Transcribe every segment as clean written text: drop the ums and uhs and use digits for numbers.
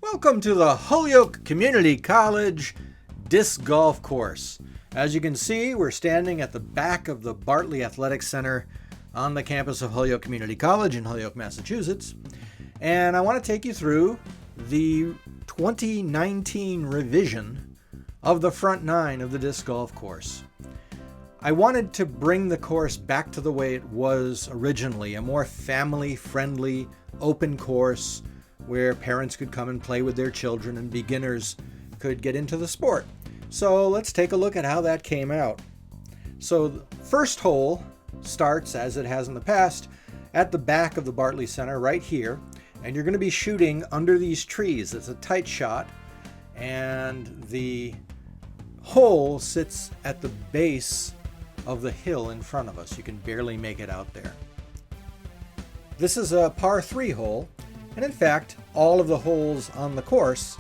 Welcome to the Holyoke Community College Disc Golf Course. As you can see, we're standing at the back of the Bartley Athletic Center on the campus of Holyoke Community College in Holyoke, Massachusetts. And I want to take you through the 2019 revision of the front nine of the disc golf course. I wanted to bring the course back to the way it was originally, a more family-friendly, open course where parents could come and play with their children and beginners could get into the sport. So let's take a look at how that came out. So the first hole starts, as it has in the past, at the back of the Bartley Center right here, and you're going to be shooting under these trees. It's a tight shot, and the hole sits at the base of the hill in front of us. You can barely make it out there. This is a par 3 hole, and in fact, all of the holes on the course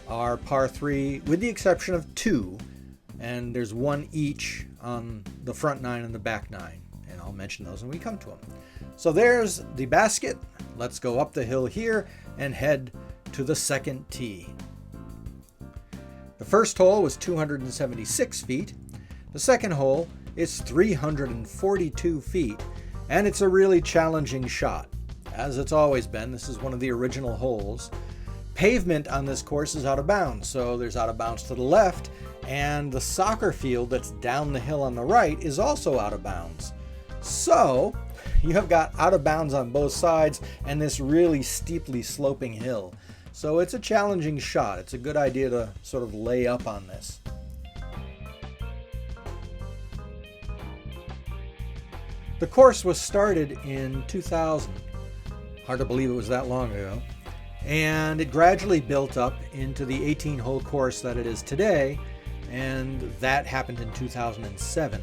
are par 3 with the exception of 2, and there's 1 each on the front 9 and the back 9, and I'll mention those when we come to them. So there's the basket. Let's go up the hill here and head to the second tee. The first hole was 276 feet. The second hole is 342 feet, and it's a really challenging shot. As it's always been, this is one of the original holes. Pavement on this course is out of bounds, so there's out of bounds to the left, and the soccer field that's down the hill on the right is also out of bounds. So you have got out of bounds on both sides and this really steeply sloping hill. So it's a challenging shot. It's a good idea to sort of lay up on this. The course was started in 2000. Hard to believe it was that long ago. And it gradually built up into the 18-hole course that it is today, and that happened in 2007.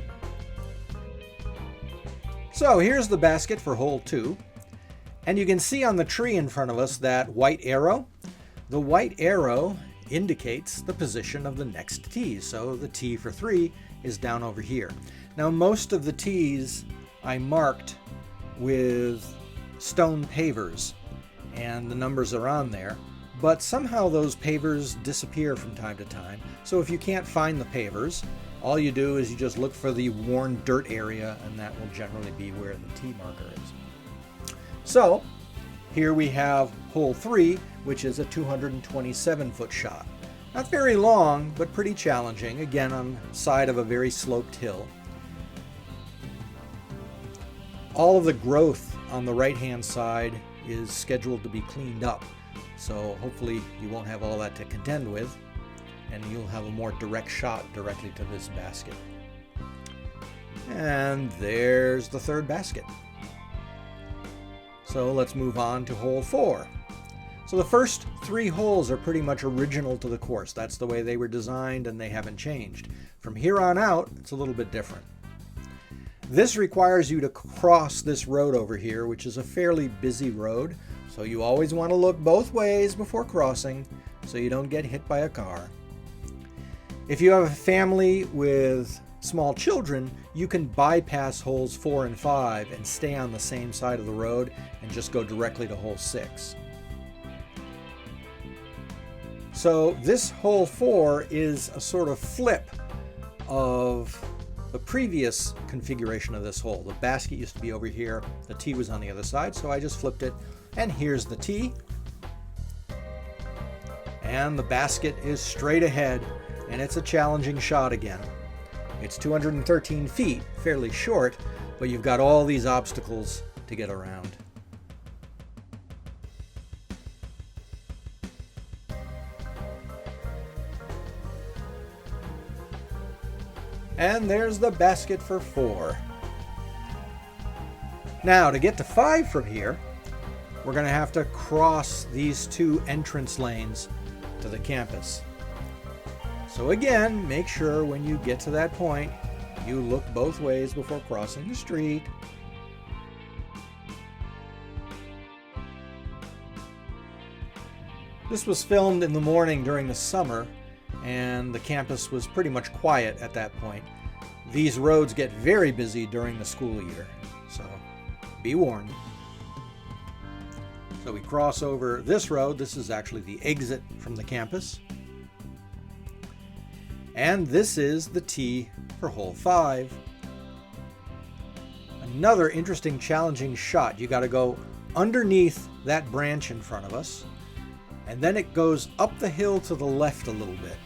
So here's the basket for hole 2, and you can see on the tree in front of us that white arrow. The white arrow indicates the position of the next tee, so the tee for 3 is down over here. Now most of the tees I marked with stone pavers, and the numbers are on there, but somehow those pavers disappear from time to time. So if you can't find the pavers, all you do is you just look for the worn dirt area, and that will generally be where the tee marker is. So here we have hole 3, which is a 227-foot shot. Not very long, but pretty challenging, again on the side of a very sloped hill. All of the growth on the right-hand side is scheduled to be cleaned up, so hopefully you won't have all that to contend with, and you'll have a more direct shot directly to this basket. And there's the third basket. So let's move on to hole 4. So the first 3 holes are pretty much original to the course. That's the way they were designed, and they haven't changed. From here on out, it's a little bit different. This requires you to cross this road over here, which is a fairly busy road, so you always want to look both ways before crossing so you don't get hit by a car. If you have a family with small children, you can bypass holes 4 and 5 and stay on the same side of the road and just go directly to hole 6. So this hole 4 is a sort of flip of the previous configuration of this hole. The basket used to be over here, the tee was on the other side, so I just flipped it, and here's the tee. And the basket is straight ahead, and it's a challenging shot again. It's 213 feet, fairly short, but you've got all these obstacles to get around. And there's the basket for 4. Now, to get to 5 from here, we're going to have to cross these 2 entrance lanes to the campus. So again, make sure when you get to that point, you look both ways before crossing the street. This was filmed in the morning during the summer, and the campus was pretty much quiet at that point. These roads get very busy during the school year, so be warned. So we cross over this road. This is actually the exit from the campus. And this is the tee for hole 5. Another interesting, challenging shot. You got to go underneath that branch in front of us, and then it goes up the hill to the left a little bit.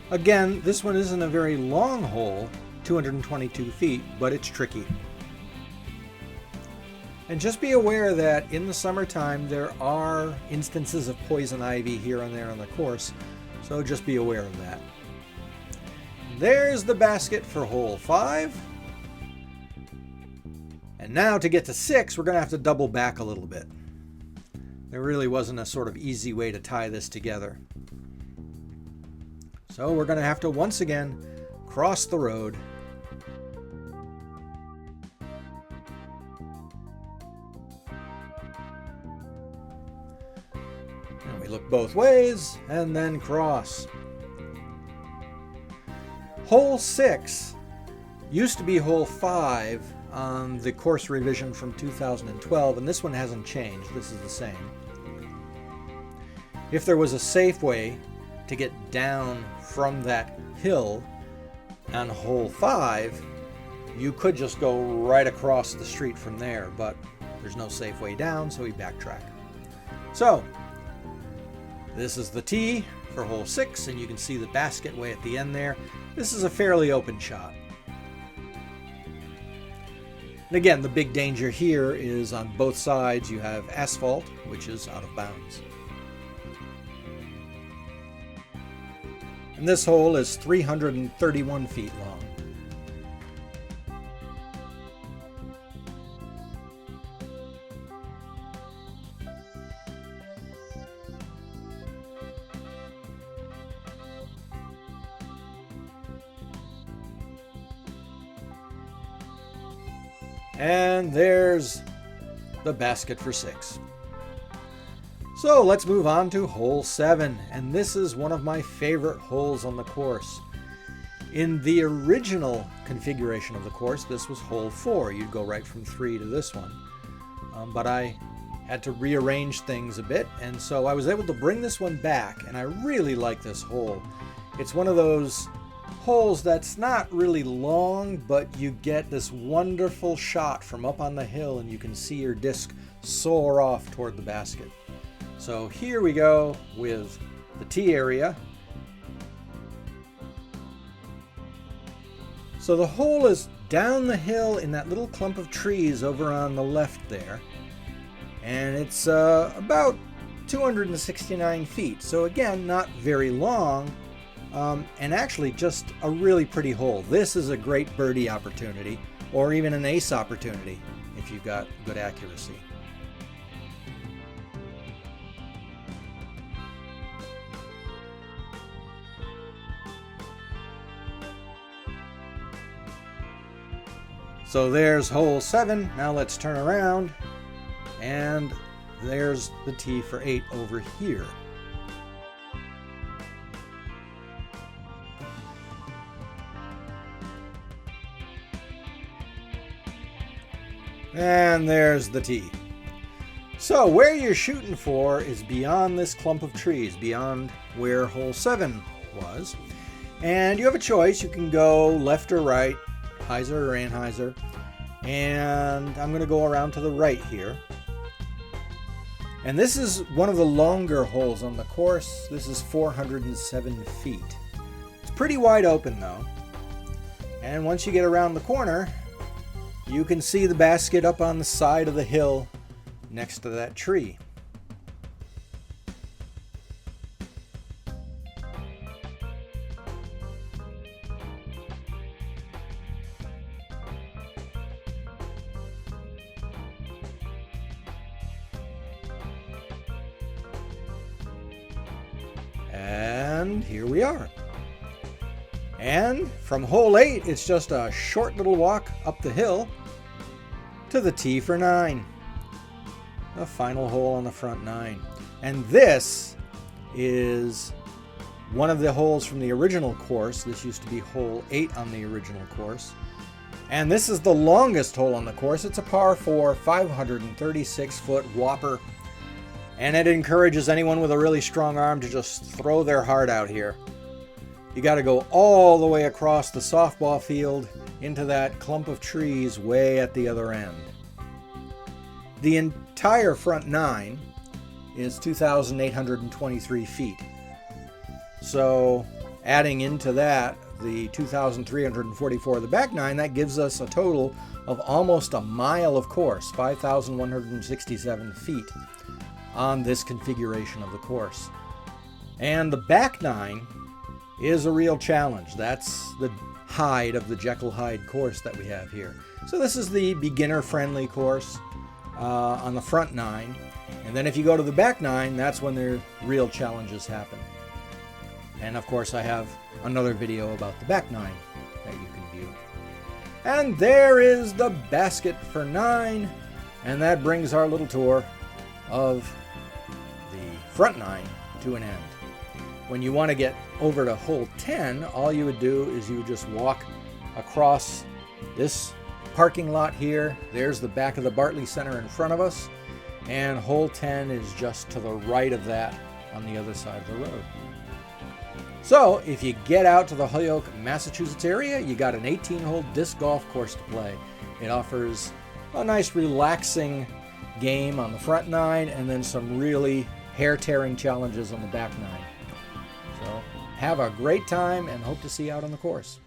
Again, this one isn't a very long hole, 222 feet, but it's tricky. And just be aware that in the summertime there are instances of poison ivy here and there on the course, so just be aware of that. There's the basket for hole 5. And now to get to 6, we're going to have to double back a little bit. There really wasn't a sort of easy way to tie this together. So we're going to have to once again cross the road. And we look both ways and then cross. Hole 6 used to be hole 5 on the course revision from 2012, and this one hasn't changed. This is the same. If there was a safe way to get down from that hill on hole 5, you could just go right across the street from there, but there's no safe way down, so we backtrack. So this is the tee for hole 6, and you can see the basket way at the end there. This is a fairly open shot. And again, the big danger here is on both sides you have asphalt, which is out of bounds. And this hole is 331 feet long. And there's the basket for 6. So let's move on to hole 7, and this is one of my favorite holes on the course. In the original configuration of the course, this was hole 4. You'd go right from 3 to this one. But I had to rearrange things a bit, and so I was able to bring this one back, and I really like this hole. It's one of those holes that's not really long, but you get this wonderful shot from up on the hill, and you can see your disc soar off toward the basket. So here we go with the tee area. So the hole is down the hill in that little clump of trees over on the left there, and it's about 269 feet. So again, not very long. And actually just a really pretty hole. This is a great birdie opportunity, or even an ace opportunity if you've got good accuracy. So there's hole 7. Now let's turn around, and there's the tee for 8 over here. And there's the tee. So where you're shooting for is beyond this clump of trees, beyond where hole 7 was. And you have a choice. You can go left or right, hyzer or anhyzer. And I'm going to go around to the right here. And this is one of the longer holes on the course. This is 407 feet. It's pretty wide open though. And once you get around the corner, you can see the basket up on the side of the hill next to that tree. And here we are. And from hole 8, it's just a short little walk up the hill to the tee for 9. The final hole on the front 9. And this is one of the holes from the original course. This used to be hole 8 on the original course. And this is the longest hole on the course. It's a par 4, 536-foot whopper. And it encourages anyone with a really strong arm to just throw their heart out here. You got to go all the way across the softball field into that clump of trees way at the other end. The entire front nine is 2,823 feet. So adding into that the 2,344 of the back nine, that gives us a total of almost a mile of course, 5,167 feet on this configuration of the course. And the back nine is a real challenge. That's the hide of the Jekyll Hyde course that we have here. So this is the beginner-friendly course on the front nine. And then if you go to the back nine, that's when the real challenges happen. And of course I have another video about the back nine that you can view. And there is the basket for 9. And that brings our little tour of the front nine to an end. When you want to get over to hole 10, all you would do is you would just walk across this parking lot here. There's the back of the Bartley Center in front of us. And hole 10 is just to the right of that on the other side of the road. So if you get out to the Holyoke, Massachusetts area, you got an 18-hole disc golf course to play. It offers a nice relaxing game on the front nine and then some really hair-tearing challenges on the back nine. So have a great time and hope to see you out on the course.